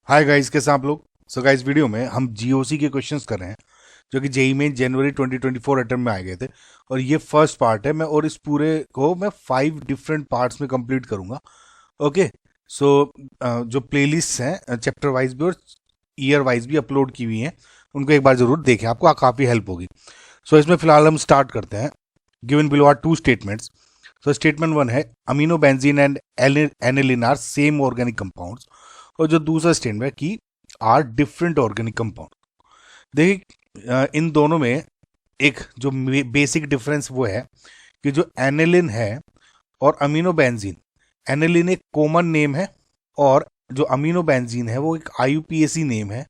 Hi guys, कैसे हैं आप लोग। सो गाइस, वीडियो में हम जीओसी के क्वेश्चंस कर रहे हैं जो कि जेई में जनवरी 2024 अटेम्प्ट में आए गए थे। और ये फर्स्ट पार्ट है मैं, और इस पूरे को मैं 5 डिफरेंट पार्ट्स में कंप्लीट करूंगा। ओके। सो जो प्लेलिस्ट हैं चैप्टर वाइज भी और ईयर वाइज भी अपलोड की हुई हैं, उनको एक बार जरूर देखें, आपको काफ़ी हेल्प होगी। सो इसमें फिलहाल हम स्टार्ट करते हैं। Given below are 2 statements. So statement 1 है amino benzene and aniline are same organic compounds. और जो दूसरा स्टेटमेंट है कि आर डिफरेंट ऑर्गेनिक कंपाउंड। देखिए, इन दोनों में एक जो बेसिक डिफरेंस वो है कि जो एनिलिन है और अमीनो बेंजीन, एनिलिन एक कॉमन नेम है और जो अमीनो बेंजीन है वो एक आईयूपीएसी नेम है।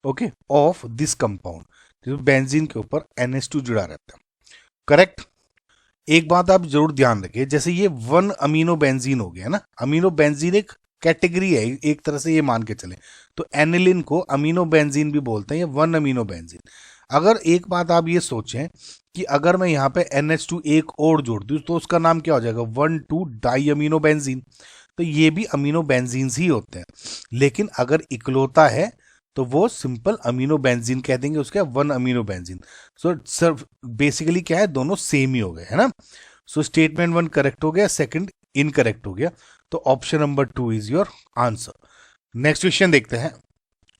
Okay, of this compound. जो बेंजीन के ऊपर NH2 जुड़ा रहता है। करेक्ट। एक बात आप जरूर ध्यान रखिए, जैसे ये 1 अमीनो बेंजीन हो गया ना, अमीनो बेंजीन एक कैटेगरी है एक तरह से, ये मान के चले तो एनिलिन को अमीनो बेंजीन भी बोलते हैं, ये 1 अमीनो बेंजीन। अगर एक बात आप ये सोचें कि अगर मैं यहाँ पे NH2 एक और जोड़ दूँ तो उसका नाम क्या हो जाएगा, 1,2 डाई अमीनो बेंजीन। तो ये भी अमीनो बेंजीन ही होते हैं, लेकिन अगर इकलौता है तो वो सिंपल अमीनो बेंजीन कह देंगे, उसका 1 amino benzene. So sir basically क्या है, दोनों सेम ही हो गए, है ना। सो स्टेटमेंट 1 करेक्ट हो गया, सेकंड इनकरेक्ट हो गया। तो option number 2 is your answer. Next question देखते हैं।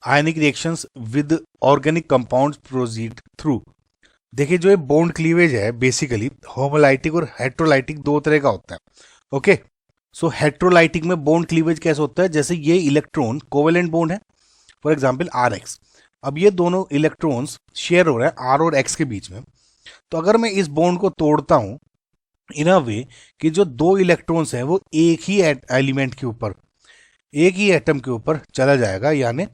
Ionic reactions with organic compounds proceed through. देखिए, जो ये बॉन्ड क्लीवेज है बेसिकली होमोलाइटिक और हेट्रोलाइटिक दो तरह का होता है। ओके। सो हेट्रोलाइटिक में बॉन्ड क्लीवेज कैसे होता है, जैसे ये इलेक्ट्रॉन कोवेलेंट बॉन्ड है, फॉर एग्जाम्पल RX। अब ये दोनों इलेक्ट्रॉन्स शेयर हो रहे हैं R और X के बीच में। तो अगर मैं इस बॉन्ड को तोड़ता हूं इन अ वे कि जो दो इलेक्ट्रॉन्स हैं वो एक ही एलिमेंट के ऊपर, एक ही एटम के ऊपर चला जाएगा, यानी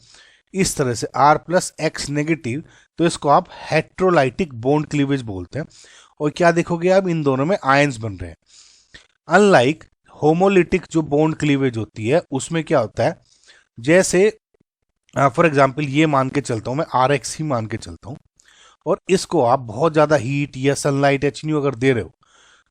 इस तरह से R+X नेगेटिव, तो इसको आप हेट्रोलाइटिक बॉन्ड क्लीवेज बोलते हैं। और क्या देखोगे आप, इन दोनों में आयंस बन रहे हैं। अनलाइक होमोलिटिक जो बॉन्ड क्लीवेज होती है उसमें क्या होता है, जैसे फॉर एग्जाम्पल ये मान के चलता हूं मैं, RX ही मान के चलता हूं, और इसको आप बहुत ज्यादा हीट या सनलाइट HNU अगर दे रहे हो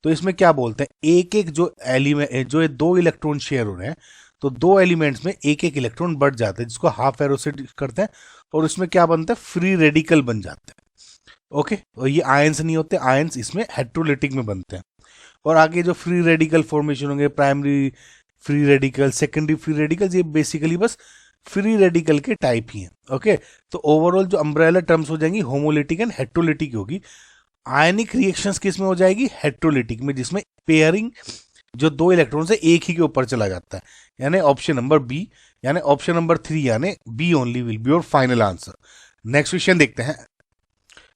तो इसमें क्या बोलते हैं, एक एक जो एलिमेंट, जो ये दो इलेक्ट्रॉन शेयर हो रहे हैं, तो दो एलिमेंट्स में एक एक इलेक्ट्रॉन बढ़ जाता है, जिसको हाफ एरो से करते हैं, और उसमें क्या बनता है, फ्री रेडिकल बन जाते हैं। ओके। और ये आयंस नहीं होते, आयंस इसमें हेट्रोलिटिक में बनते हैं। और आगे जो फ्री रेडिकल फॉर्मेशन होंगे, primary free radical, secondary free radical, ये बेसिकली बस फ्री रेडिकल के टाइप ही हैं। ओके। तो ओवरऑल जो अम्ब्रेला टर्म्स हो जाएंगी होमोलिटिक एंड हेट्रोलिटिक होगी। आयनिक रिएक्शंस किस में हो जाएगी, हेट्रोलिटिक में, जिसमें पेयरिंग जो दो इलेक्ट्रॉन से एक ही के ऊपर चला जाता है, यानी ऑप्शन नंबर बी, यानी ऑप्शन नंबर 3 यानी B only will be your final answer. Next question देखते हैं।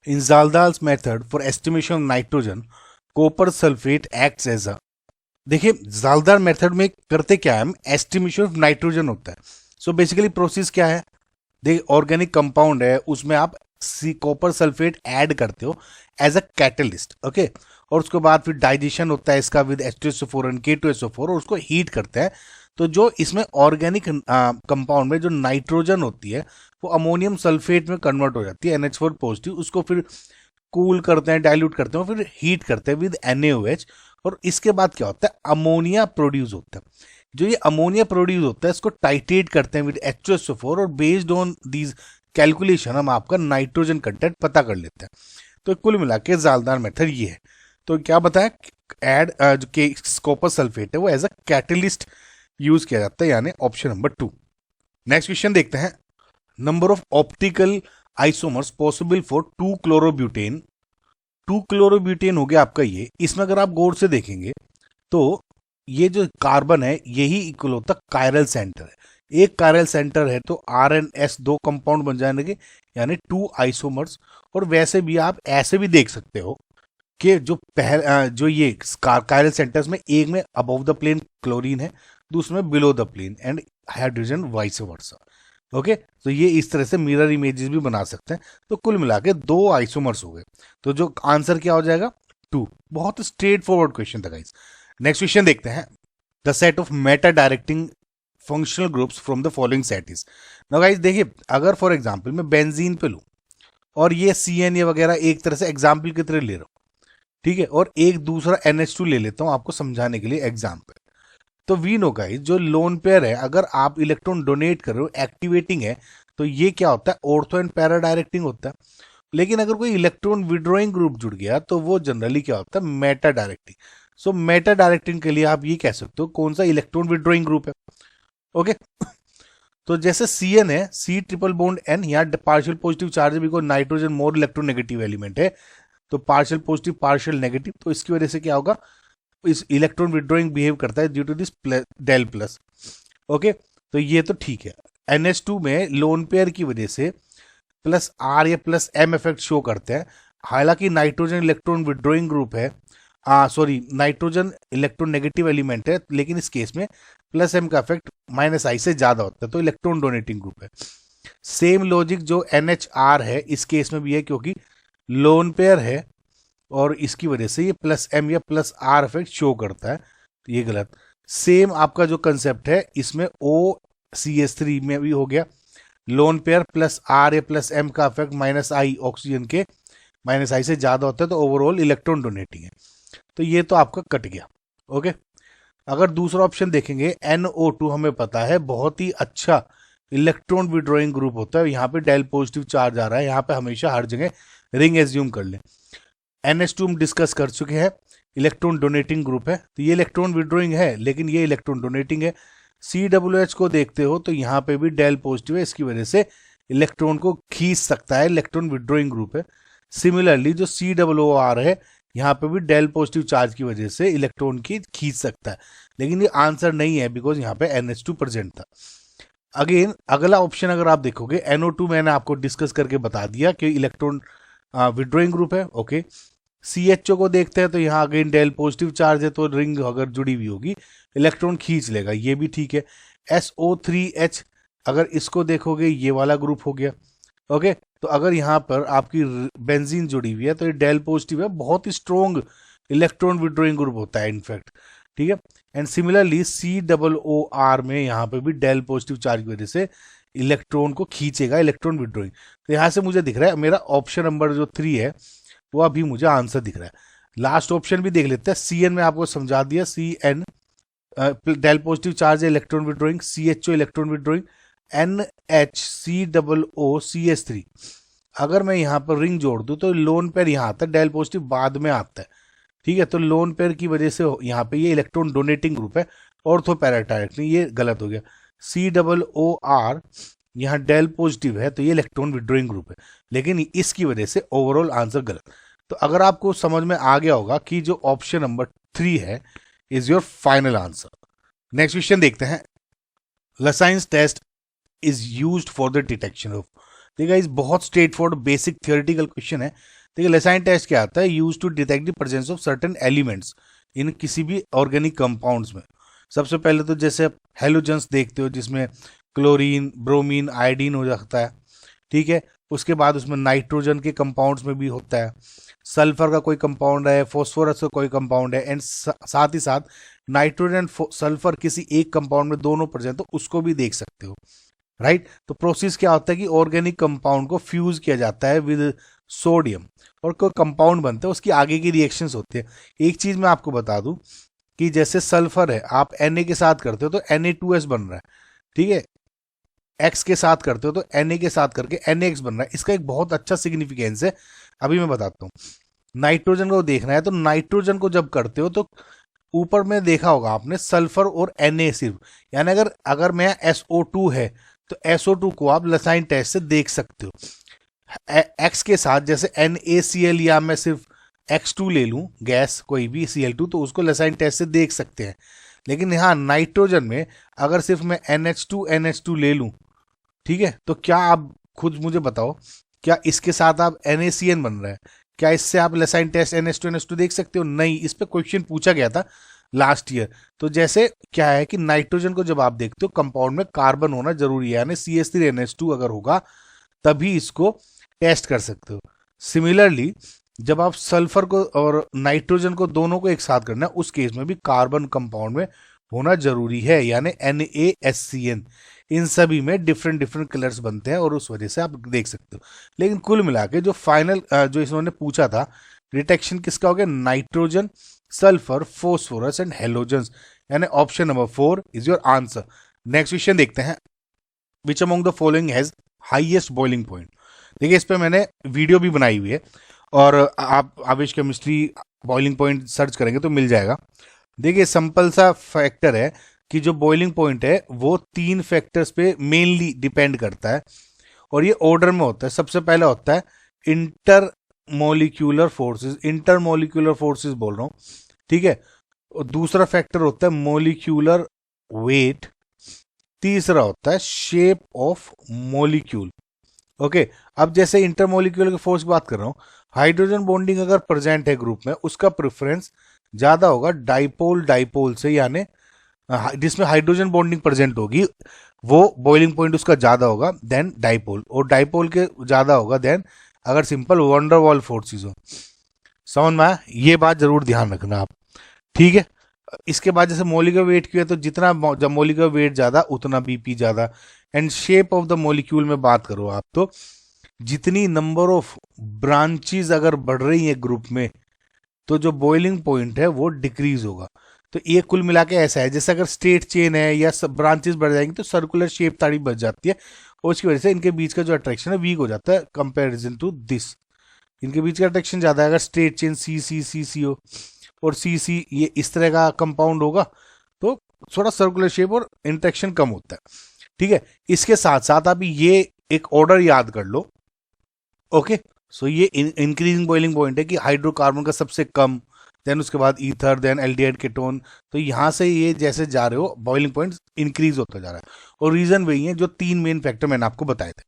In Kjeldahl's method for estimation of nitrogen, copper sulphate acts as a. देखिए, जालदार मेथड में करते क्या है हम, एस्टिमेशन ऑफ नाइट्रोजन होता है। सो बेसिकली प्रोसेस क्या है, देखिए ऑर्गेनिक कंपाउंड है, उसमें आप कॉपर सल्फेट ऐड करते हो एज अ कैटलिस्ट। ओके। और उसके बाद फिर डाइजेशन होता है इसका विद H2SO4 एंड K2SO4, और उसको हीट करते हैं। तो जो इसमें ऑर्गेनिक कंपाउंड में जो नाइट्रोजन होती है वो अमोनियम सल्फेट में कन्वर्ट हो जाती है, NH4 पॉजिटिव, उसको फिर कूल करते हैं, डाइल्यूट करते हैं, फिर हीट करते हैं विद NaOH। और इसके बाद क्या होता है, अमोनिया प्रोड्यूस होता है। जो ये अमोनिया प्रोड्यूस होता है इसको टाइट्रेट करते हैं विद H2SO4, और बेस्ड ऑन दीज कैलकुलेशन हम आपका नाइट्रोजन कंटेंट पता कर लेते हैं। तो कुल मिला के जालदार मेथड ये है। तो क्या बताया, एड जो के कॉपर सल्फेट है वो एज अ कैटलिस्ट यूज किया जाता है, यानी ऑप्शन नंबर 2। नेक्स्ट क्वेश्चन देखते हैं। Number of optical isomers possible for two chlorobutane. Two chlorobutane हो गया आपका ये, इसमें अगर आप गौर से देखेंगे तो ये जो कार्बन है यही इक्वल कायरल सेंटर है। एक कायरल सेंटर है तो RNS दो कंपाउंड बन जाएंगे, यानी 2 आइसोमर्स। और वैसे भी आप ऐसे भी देख सकते हो कि जो जो ये कायरल सेंटर्स में, एक में अबव द प्लेन क्लोरीन है, दूसरे में below the plane and hydrogen vice versa. Okay. तो ये इस तरह से मिरर इमेजेस भी बना सकते हैं। तो कुल मिला के 2 आइसोमर्स हो गए, तो जो आंसर क्या हो जाएगा, 2। बहुत स्ट्रेट फॉरवर्ड क्वेश्चन था गाइस। नेक्स्ट क्वेश्चन देखते हैं। The set of Meta directing functional groups from the following set is. Now guys देखिए, अगर फॉर एग्जांपल मैं बेंजीन पे लूं और ये CN ये वगैरह एक तरह से एग्जाम्पल की तरह ले रहा हूं, ठीक है, और एक दूसरा NH2 ले लेता हूं आपको समझाने के लिए एग्जाम्पल। तो वी नो गाइस, जो लोन पेयर है, अगर आप इलेक्ट्रॉन डोनेट कर रहे हो, एक्टिवेटिंग है, तो ये क्या होता है, ऑर्थो एंड पैरा डायरेक्टिंग होता है। लेकिन अगर कोई इलेक्ट्रॉन विड्रॉइंग ग्रुप जुड़ गया तो वो जनरली क्या होता है, मेटा डायरेक्टिंग। सो मेटा डायरेक्टिंग के लिए आप ये कह सकते हो कौन सा इलेक्ट्रॉन विड्रॉइंग ग्रुप है। ओके, तो जैसे सी एन है, सी ट्रिपल बॉन्ड एन, यहाँ पार्शियल पॉजिटिव चार्ज है because nitrogen more electronegative element है, तो पार्शियल पॉजिटिव पार्शियल नेगेटिव, तो इसकी वजह से क्या होगा, इस इलेक्ट्रॉन विड्रॉइंग बिहेव करता है due to this del plus. Okay, तो ये तो ठीक है। NH2 में लोन पेयर की वजह से प्लस आर या प्लस एम इफेक्ट शो करते हैं। हालांकि नाइट्रोजन इलेक्ट्रॉन विड्रॉइंग ग्रुप है, sorry nitrogen electron negative element है, लेकिन इस केस में प्लस एम का इफेक्ट माइनस आई से ज्यादा होता है, तो इलेक्ट्रॉन डोनेटिंग ग्रुप है। सेम लॉजिक जो NHR है इस केस में भी है, क्योंकि लोन पेयर है और इसकी वजह से ये प्लस एम या प्लस आर इफेक्ट शो करता है, तो ये गलत। सेम आपका जो कंसेप्ट है इसमें OCH3 में भी हो गया, लोन पेयर प्लस आर या प्लस एम का इफेक्ट माइनस आई ऑक्सीजन के माइनस आई से ज्यादा होता है, तो ओवरऑल इलेक्ट्रॉन डोनेटिंग है, तो ये तो आपका कट गया। ओके, अगर दूसरा ऑप्शन देखेंगे, NO2 हमें पता है बहुत ही अच्छा इलेक्ट्रॉन विड्रॉइंग ग्रुप होता है, यहाँ पे डेल पॉजिटिव चार्ज आ रहा है, यहाँ पे हमेशा हर जगह रिंग एज्यूम कर लें। NH2 हम डिस्कस कर चुके हैं, इलेक्ट्रॉन डोनेटिंग ग्रुप है, तो ये इलेक्ट्रॉन विड्रॉइंग है लेकिन ये इलेक्ट्रॉन डोनेटिंग है। CWH को देखते हो तो यहाँ पे भी डेल पॉजिटिव है, इसकी वजह से इलेक्ट्रॉन को खींच सकता है, इलेक्ट्रॉन विड्रॉइंग ग्रुप है। सिमिलरली जो COOR है, यहाँ पे भी डेल पॉजिटिव चार्ज की वजह से इलेक्ट्रॉन की खींच सकता है, लेकिन ये आंसर नहीं है बिकॉज यहाँ पे NH2 प्रेजेंट था। अगेन अगला ऑप्शन अगर आप देखोगे, NO2 मैंने आपको डिस्कस करके बता दिया कि इलेक्ट्रॉन विड्रॉइंग ग्रुप है। ओके, CHO को देखते हैं तो यहाँ अगेन डेल पॉजिटिव चार्ज है, तो रिंग अगर जुड़ी हुई होगी इलेक्ट्रॉन खींच लेगा, ये भी ठीक है। SO3H अगर इसको देखोगे ये वाला ग्रुप हो गया। ओके, तो अगर यहाँ पर आपकी बेंजीन जुड़ी हुई है तो ये डेल पॉजिटिव है, बहुत ही स्ट्रॉन्ग इलेक्ट्रॉन विड्रॉइंग ग्रुप होता है इनफैक्ट, ठीक है। एंड सिमिलरली COOR में यहाँ पे भी डेल पॉजिटिव चार्ज की वजह से इलेक्ट्रॉन को खींचेगा, इलेक्ट्रॉन विड्रॉइंग। तो यहाँ से मुझे दिख रहा है मेरा ऑप्शन नंबर जो 3 है वो अभी मुझे आंसर दिख रहा है। लास्ट ऑप्शन भी देख लेते हैं, CN में आपको समझा दिया, CN डेल पॉजिटिव चार्ज है, electron withdrawing, CHO electron withdrawing, NHCOOCH3 अगर मैं यहाँ पर रिंग जोड़ दूं तो लोन पेयर यहाँ आता है, डेल पॉजिटिव बाद में आता है, ठीक है। तो लोन पेयर की वजह से यहाँ पे ये इलेक्ट्रॉन डोनेटिंग ग्रुप है, ऑर्थो पैरा डायरेक्टिंग, ये गलत हो गया। COOR यहाँ डेल पॉजिटिव है तो ये इलेक्ट्रॉन विड्रॉइंग ग्रुप है, लेकिन इसकी वजह से ओवरऑल आंसर गलत। तो अगर आपको समझ में आ गया होगा कि जो ऑप्शन नंबर 3 है is your final answer. Next question देखते हैं। Lassaigne's test is used for the detection of, देखिए इस बहुत straightforward basic theoretical question है। देखिए लसाइन टेस्ट क्या आता है, use to detect the presence of certain elements in किसी भी ऑर्गेनिक कंपाउंड्स में। सबसे पहले तो जैसे आप हेलोजेंस देखते हो जिसमें क्लोरीन, ब्रोमीन, आयोडीन हो जाता है, ठीक है। उसके बाद उसमें नाइट्रोजन के कंपाउंड्स में भी होता है, सल्फर का कोई कंपाउंड है, फॉस्फोरस का कोई कंपाउंड है, एंड साथ ही साथ नाइट्रोजन सल्फर किसी एक कंपाउंड में दोनों प्रेजेंट, तो उसको भी देख सकते हो, राइट। तो प्रोसेस क्या होता है कि ऑर्गेनिक कंपाउंड को फ्यूज किया जाता है विद सोडियम और कोई कंपाउंड बनता है, उसकी आगे की रिएक्शंस होती है। एक चीज मैं आपको बता दूं कि जैसे सल्फर है, आप Na के साथ करते हो तो Na2S बन रहा है, ठीक है। X के साथ करते हो तो Na के साथ करके NaX बन रहा है। इसका एक बहुत अच्छा सिग्निफिकेंस है, अभी मैं बताता हूँ। नाइट्रोजन को देखना है तो नाइट्रोजन को जब करते हो तो ऊपर में देखा होगा आपने सल्फर और Na सिर्फ, यानी अगर मैं SO2 है तो SO2 को आप लसाइन टेस्ट से देख सकते हो। X के साथ जैसे NaCl या मैं सिर्फ X2 ले लूं, गैस कोई भी Cl2, तो उसको लसाइन टेस्ट से देख सकते हैं। लेकिन यहाँ नाइट्रोजन में अगर सिर्फ मैं NH2 ले लूं, ठीक है, तो क्या आप खुद मुझे बताओ, क्या इसके साथ आप NaCN बन रहा है, क्या इससे आप लसाइन टेस्ट NH2 देख सकते हो? नहीं, इस पे क्वेश्चन पूछा गया था लास्ट ईयर। तो जैसे क्या है कि नाइट्रोजन को जब आप देखते हो कंपाउंड में कार्बन होना जरूरी है, यानी CH3NH2 अगर होगा तभी इसको टेस्ट कर सकते हो। सिमिलरली जब आप सल्फर को और नाइट्रोजन को दोनों को एक साथ करना है, उस केस में भी कार्बन कंपाउंड में होना जरूरी है, यानी NaSCN। इन सभी में डिफरेंट डिफरेंट कलर्स बनते हैं और उस वजह से आप देख सकते हो। लेकिन कुल मिला के जो फाइनल जो इन्होंने पूछा था डिटेक्शन किसका हो गया, nitrogen, sulphur, phosphorus and halogens, यानी option number 4 is your answer. Next question देखते हैं, which among the following has highest boiling point. देखिए इस पे मैंने वीडियो भी बनाई हुई है और आप आवेश केमिस्ट्री बॉइलिंग पॉइंट सर्च करेंगे तो मिल जाएगा। देखिए सिंपल सा फैक्टर है कि जो बॉइलिंग पॉइंट है वो 3 फैक्टर्स पे मेनली डिपेंड करता है और ये ऑर्डर में होता है। सबसे पहले होता है inter molecular forces, inter molecular forces बोल रहा हूँ, ठीक है। और दूसरा फैक्टर होता है मोलिक्यूलर वेट, तीसरा होता है शेप ऑफ मोलिक्यूल। ओके, अब जैसे इंटरमोलिक्यूलर के फोर्स की बात कर रहा हूँ, हाइड्रोजन बॉन्डिंग अगर प्रेजेंट है ग्रुप में उसका प्रेफरेंस ज्यादा होगा डाइपोल डाइपोल से, यानी जिसमें हाइड्रोजन बॉन्डिंग प्रेजेंट होगी वो बॉइलिंग पॉइंट उसका ज्यादा होगा देन डाइपोल, और डाइपोल के ज्यादा होगा देन अगर सिंपल वंडरवॉल फोर्सेस हो। समझ में आया? ये बात जरूर ध्यान रखना आप, ठीक है। इसके बाद जैसे मोलिकुलर वेट की है तो जितना जब मोलिकुलर वेट ज्यादा उतना बीपी ज्यादा। And shape of the molecule में बात करो आप तो जितनी नंबर ऑफ ब्रांचेस अगर बढ़ रही है ग्रुप में तो जो बॉइलिंग पॉइंट है वो डिक्रीज होगा। तो ये कुल मिला के ऐसा है, जैसे अगर स्ट्रेट चेन है या सब ब्रांचेस बढ़ जाएंगी तो सर्कुलर शेप ताड़ी बच जाती है और उसकी वजह से इनके बीच का जो अट्रैक्शन है वीक हो जाता है कंपेरिजन टू दिस। इनके बीच का अट्रैक्शन ज्यादा है। अगर स्ट्रेट चेन सी सी सी सी हो और सी सी ये इस तरह का कंपाउंड होगा तो थोड़ा सर्कुलर शेप और इंट्रैक्शन कम होता है, ठीक है। इसके साथ साथ आप ये एक ऑर्डर याद कर लो, ओके। सो ये इंक्रीजिंग बॉइलिंग पॉइंट है कि हाइड्रोकार्बन का सबसे कम, देन उसके बाद ईथर, देन एल्डिहाइड कीटोन, तो यहां से ये जैसे जा रहे हो बॉइलिंग पॉइंट इंक्रीज होता जा रहा है और रीजन वही है जो 3 मेन फैक्टर मैंने आपको बताए थे,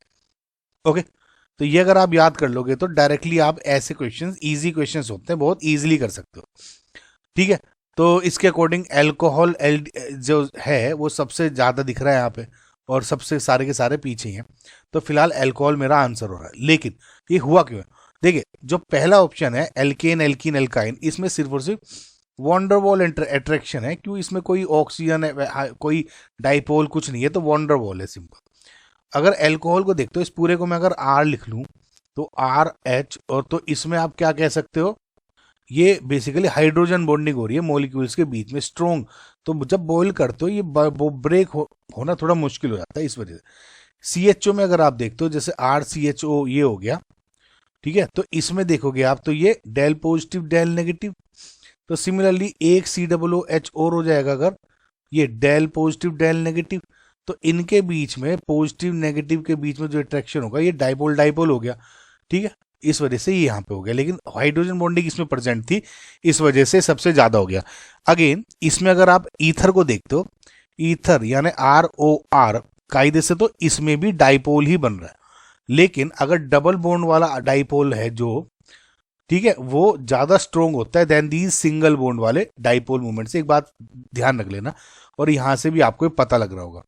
ओके। तो ये अगर आप याद कर लोगे तो डायरेक्टली आप ऐसे क्वेश्चंस, इजी क्वेश्चंस होते हैं, बहुत इजीली कर सकते हो, ठीक है। तो इसके अकॉर्डिंग एल्कोहल जो है वो सबसे ज्यादा दिख रहा है यहाँ पे और सबसे सारे के सारे पीछे हैं, तो फिलहाल एल्कोहल मेरा आंसर हो रहा है। लेकिन ये हुआ क्यों है? देखिए जो पहला ऑप्शन है एल्केन एल्कीन एल्काइन, इसमें सिर्फ और सिर्फ वॉन्डरवॉल अट्रैक्शन है, क्यों? इसमें कोई ऑक्सीजन है, कोई डाइपोल कुछ नहीं है, तो वॉन्डरवॉल है सिंपल। अगर एल्कोहल को देखते हो इस पूरे को मैं अगर आर लिख लूं तो आर एच, और तो इसमें आप क्या कह सकते हो, ये बेसिकली हाइड्रोजन बॉन्डिंग हो रही है मॉलिक्यूल्स के बीच में स्ट्रॉन्ग, तो जब बॉईल करते हो ये ब्रेक होना थोड़ा मुश्किल हो जाता है इस वजह से। सी एच ओ में अगर आप देखते हो जैसे आर सी एच ओ ये हो गया, ठीक है, तो इसमें देखोगे आप तो ये डेल पॉजिटिव डेल नेगेटिव, तो सिमिलरली एक सी डब्ल्यू एच और हो जाएगा अगर ये डेल पॉजिटिव डेल नेगेटिव, तो इनके बीच में पॉजिटिव नेगेटिव के बीच में जो अट्रैक्शन होगा ये डाइपोल डाइपोल हो गया, ठीक है। इस वजह से ये यहाँ पे हो गया, लेकिन हाइड्रोजन बॉन्डिंग इसमें प्रेजेंट थी इस वजह से सबसे ज्यादा हो गया। अगेन इसमें अगर आप ईथर को देखते हो, ईथर यानी आर ओ आर, कायदे से तो इसमें भी डाइपोल ही बन रहा है, लेकिन अगर डबल बॉन्ड वाला डाइपोल है जो, ठीक है, वो ज्यादा स्ट्रोंग होता है देन दी सिंगल बॉन्ड वाले डाइपोल मूवमेंट से। एक बात ध्यान रख लेना और यहां से भी आपको पता लग रहा होगा,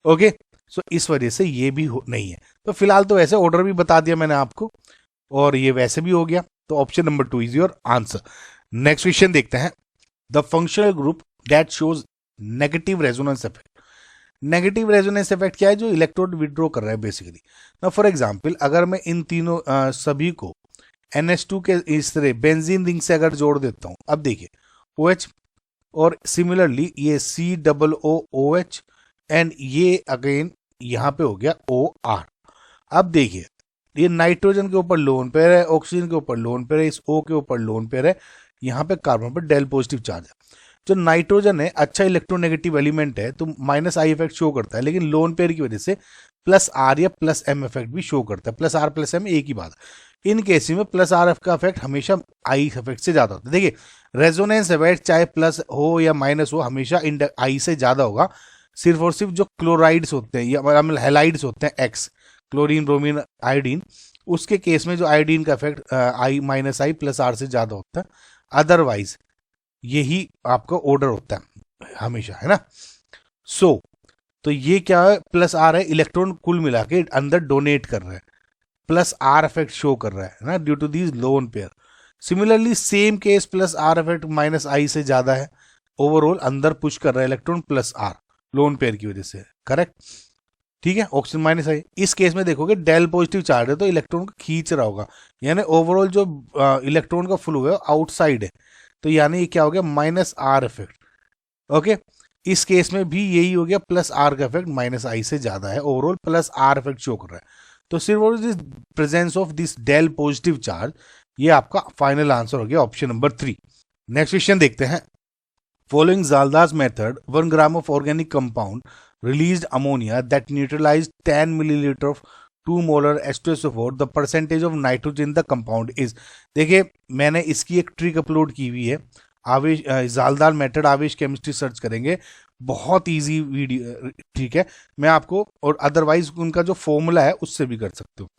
ओके। सो इस वजह से ये भी नहीं है। तो फिलहाल तो वैसे ऑर्डर भी बता दिया मैंने आपको और ये वैसे भी हो गया, तो option number 2 is your answer. Next question देखते हैं, the functional group that shows negative resonance effect. Negative resonance effect क्या है? जो इलेक्ट्रोड विड्रॉ कर रहा है बेसिकली। ना फॉर एग्जांपल अगर मैं इन तीनों सभी को NH2 के इस तरह बेंजीन रिंग से अगर जोड़ देता हूं, अब देखिए OH और सिमिलरली ये COOH एंड ये अगेन यहां पे हो गया OR। अब देखिए ये नाइट्रोजन के ऊपर लोन पेयर है, ऑक्सीजन के ऊपर लोन पेयर है, इस O के ऊपर लोन पेयर है, यहाँ पे कार्बन पर डेल पॉजिटिव चार्ज है। जो नाइट्रोजन है अच्छा इलेक्ट्रोनेगेटिव एलिमेंट है तो माइनस आई इफेक्ट शो करता है, लेकिन लोन पेयर की वजह से प्लस आर या प्लस एम इफेक्ट भी शो करता है। प्लस आर प्लस एम एक ही बात है। इन केस में प्लस आर एफ का इफेक्ट हमेशा आई इफेक्ट से ज्यादा होता है। देखिए रेजोनेंस इफेक्ट चाहे प्लस हो या माइनस हो हमेशा आई से ज्यादा होगा, सिर्फ और सिर्फ जो क्लोराइड्स होते हैं या हेलाइड्स होते हैं, एक्स क्लोरीन ब्रोमीन आयोडीन, उसके केस में जो आयोडीन का effect I minus I plus R से ज्यादा होता है। अदरवाइज यही आपका ऑर्डर होता है हमेशा, है ना। सो तो ये क्या है, प्लस आर है, इलेक्ट्रॉन कुल मिला के अंदर डोनेट कर रहा है, प्लस आर इफेक्ट शो कर रहा है ना due to these lone pair. Similarly same case plus R effect minus I से ज्यादा है, ओवरऑल अंदर पुश कर रहा है electron plus R lone pair की वजह से, करेक्ट, ठीक है। ऑक्सीजन माइनस आई, इस केस में देखोगे डेल पॉजिटिव चार्ज है तो इलेक्ट्रॉन को खींच रहा होगा, यानी ओवरऑल जो इलेक्ट्रॉन का फ्लो है आउटसाइड है, तो यानी ये क्या हो गया माइनस आर इफेक्ट। ओके, इस केस में भी यही हो गया, प्लस आर का इफेक्ट माइनस आई से ज्यादा है, overall plus R effect show कर रहा है। तो सिर्फ this presence of this del positive charge, ये आपका फाइनल आंसर हो गया ऑप्शन नंबर 3। नेक्स्ट क्वेश्चन देखते हैं। Following Zalda's method, 1 gram of organic compound released ammonia that neutralized 10 milliliter of 2 molar H2SO4. The percentage of nitrogen in the compound is। देखिए मैंने इसकी एक ट्रिक अपलोड की हुई है, आवेश जालदार मेथड आवेश केमिस्ट्री सर्च करेंगे, बहुत इजी वीडियो ठीक है। मैं आपको, और अदरवाइज उनका जो फॉर्मूला है उससे भी कर सकते हो।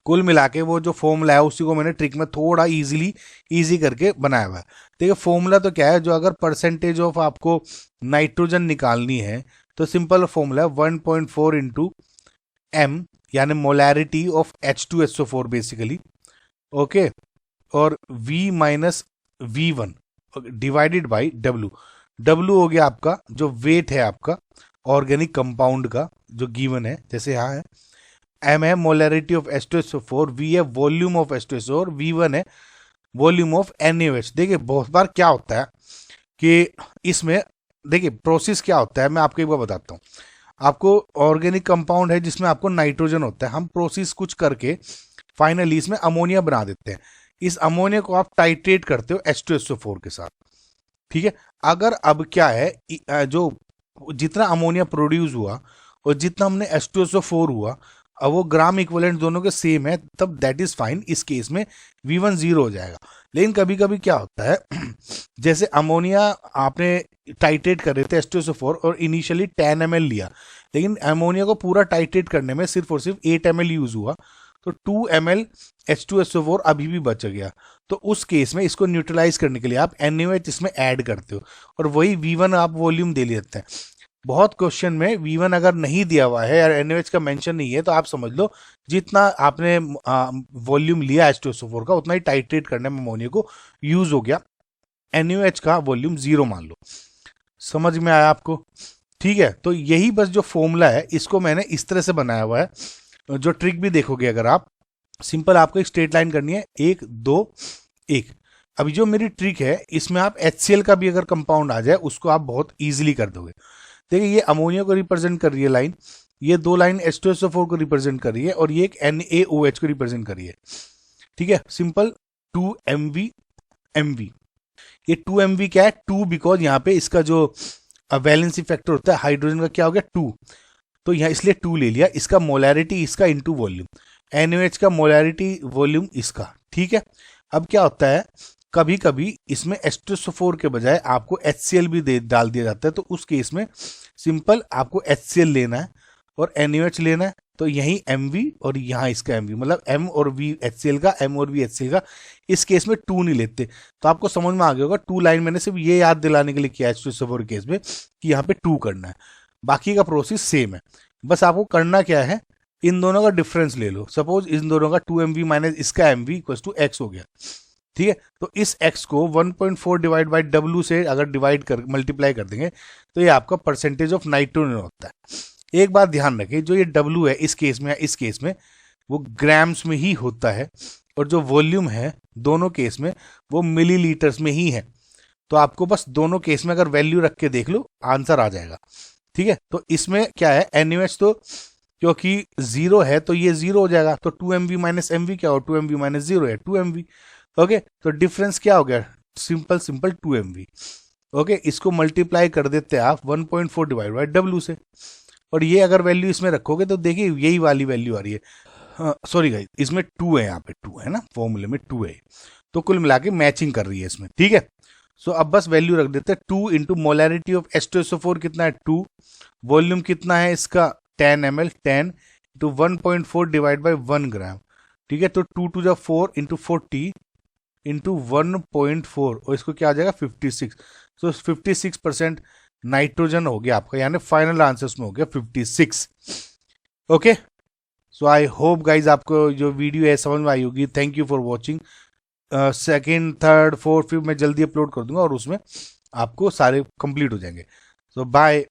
कुल मिला के वो जो फॉर्मूला है उसी को मैंने ट्रिक में थोड़ा इजी करके बनाया हुआ है। देखिए फॉर्मूला तो क्या है, जो अगर परसेंटेज ऑफ आपको नाइट्रोजन निकालनी है तो सिंपल फॉर्मूला है 1.4 इंटू एम, यानी molarity of H2SO4 basically, okay, और V minus V1 divided by W। W हो गया आपका जो वेट है आपका ऑर्गेनिक कंपाउंड का जो गिवन है, जैसे यहाँ है M है मोलैरिटी ऑफ H2SO4, V है वॉल्यूम ऑफ H2SO4, V1 है वॉल्यूम ऑफ NaOH। देखिए बहुत बार क्या होता है कि इसमें देखिए प्रोसेस क्या होता है, मैं आपको एक बार बताता हूँ। आपको ऑर्गेनिक कंपाउंड है जिसमें आपको नाइट्रोजन होता है, हम प्रोसेस कुछ करके फाइनली इसमें अमोनिया बना देते हैं। इस अमोनिया को आप टाइट्रेट करते हो H2SO4 के साथ, ठीक है। अगर अब क्या है, जो जितना अमोनिया प्रोड्यूस हुआ और जितना हमने H2SO4 हुआ, अब वो ग्राम इक्विवेलेंट दोनों के सेम है, तब दैट इज फाइन। इस केस में V1 0 हो जाएगा। लेकिन कभी कभी क्या होता है जैसे अमोनिया आपने टाइट्रेट कर रहे थे H2SO4 और इनिशियली 10 ml लिया, लेकिन अमोनिया को पूरा टाइट्रेट करने में सिर्फ और सिर्फ 8 ml यूज हुआ, तो 2 ml H2SO4 अभी भी बच गया। तो उस केस में इसको न्यूट्रलाइज करने के लिए आप NaOH इसमें ऐड करते हो और वही V1 आप वॉल्यूम दे लेते हैं। बहुत क्वेश्चन में V1 अगर नहीं दिया हुआ है या NaOH का मेंशन नहीं है तो आप समझ लो जितना आपने वॉल्यूम लिया H2SO4 का उतना ही टाइट्रेट करने में अमोनिया को यूज हो गया, NaOH का वॉल्यूम 0 मान लो। समझ में आया आपको? ठीक है, तो यही बस जो फॉर्मूला है इसको मैंने इस तरह से बनाया हुआ है। जो ट्रिक भी देखोगे अगर आप, सिंपल आपको एक स्ट्रेट लाइन करनी है 1 2 1। अभी जो मेरी ट्रिक है इसमें आप HCl का भी अगर कंपाउंड आ जाए उसको आप बहुत ईजिली कर दोगे। देखिए ये अमोनिया को रिप्रेजेंट कर रही है लाइन, ये 2 लाइन H2SO4 को रिप्रेजेंट कर रही है और ये एक NaOH को रिप्रेजेंट कर रही है, ठीक है। सिंपल 2mv mv, ये 2mv क्या है, 2 बिकॉज यहाँ पे इसका जो वैलेंसी फैक्टर होता है हाइड्रोजन का क्या हो गया 2, तो यहाँ इसलिए 2 ले लिया। इसका मोलैरिटी इसका इंटू वॉल्यूम, NaOH का मोलैरिटी वॉल्यूम इसका, ठीक है। अब क्या होता है कभी कभी इसमें H2SO4 के बजाय आपको HCl भी डाल दिया जाता है, तो उस केस में सिंपल आपको HCl लेना है और NaOH लेना है, तो यही Mv और यहाँ इसका Mv, मतलब M और V HCl का, M और V HCl का। इस केस में 2 नहीं लेते, तो आपको समझ में आ गया होगा 2 लाइन मैंने सिर्फ ये याद दिलाने के लिए किया H2SO4 केस में कि यहाँ पे 2 करना है, बाकी का प्रोसेस सेम है। बस आपको करना क्या है, इन दोनों का डिफरेंस ले लो। सपोज इन दोनों का 2mv माइनस इसका mv इक्वल टू x हो गया, ठीक है। तो इस x को 1.4 डिवाइड बाई W से अगर डिवाइड कर मल्टीप्लाई कर देंगे तो ये आपका परसेंटेज ऑफ नाइट्रोजन होता है। एक बात ध्यान रखें, जो ये W है इस केस में या इस केस में वो ग्राम्स में ही होता है, और जो वॉल्यूम है दोनों केस में वो मिलीलीटर्स में ही है। तो आपको बस दोनों केस में अगर वैल्यू रख के देख लो आंसर आ जाएगा, ठीक है। तो इसमें क्या है, NaOH तो क्योंकि 0 है तो ये 0 हो जाएगा, तो 2mv माइनस mv क्या हो, 2mv माइनस 0 है 2mv, ओके। तो डिफरेंस क्या हो गया, सिंपल 2mv, ओके। इसको मल्टीप्लाई कर देते हैं आप 1.4 डिवाइड बाई W से, और ये अगर वैल्यू इसमें रखोगे तो देखिए यही वाली वैल्यू आ रही है। सॉरी गाइस, इसमें 2 है, यहाँ पे 2 है ना, फॉर्मूले में 2 है, तो कुल मिला के मैचिंग कर रही है इसमें, ठीक है। सो अब बस वैल्यू रख देते हैं 2 इंटू मोलैरिटी ऑफ H2SO4 कितना है 2, वॉल्यूम कितना है इसका 10 ml, 10 इंटू 1.4 डिवाइड बाई 1 ग्राम, ठीक है। तो 2 टू 4 इंटू 40 इंटू 1.4 और इसको क्या आ जाएगा 56। सो 56% नाइट्रोजन हो गया आपका, यानी फाइनल आंसर में हो गया 56, okay. So I hope guys आपको जो वीडियो है समझ में आई होगी। Thank you for watching. Second third fourth fifth मैं जल्दी अपलोड कर दूंगा और उसमें आपको सारे कंप्लीट हो जाएंगे। सो बाय।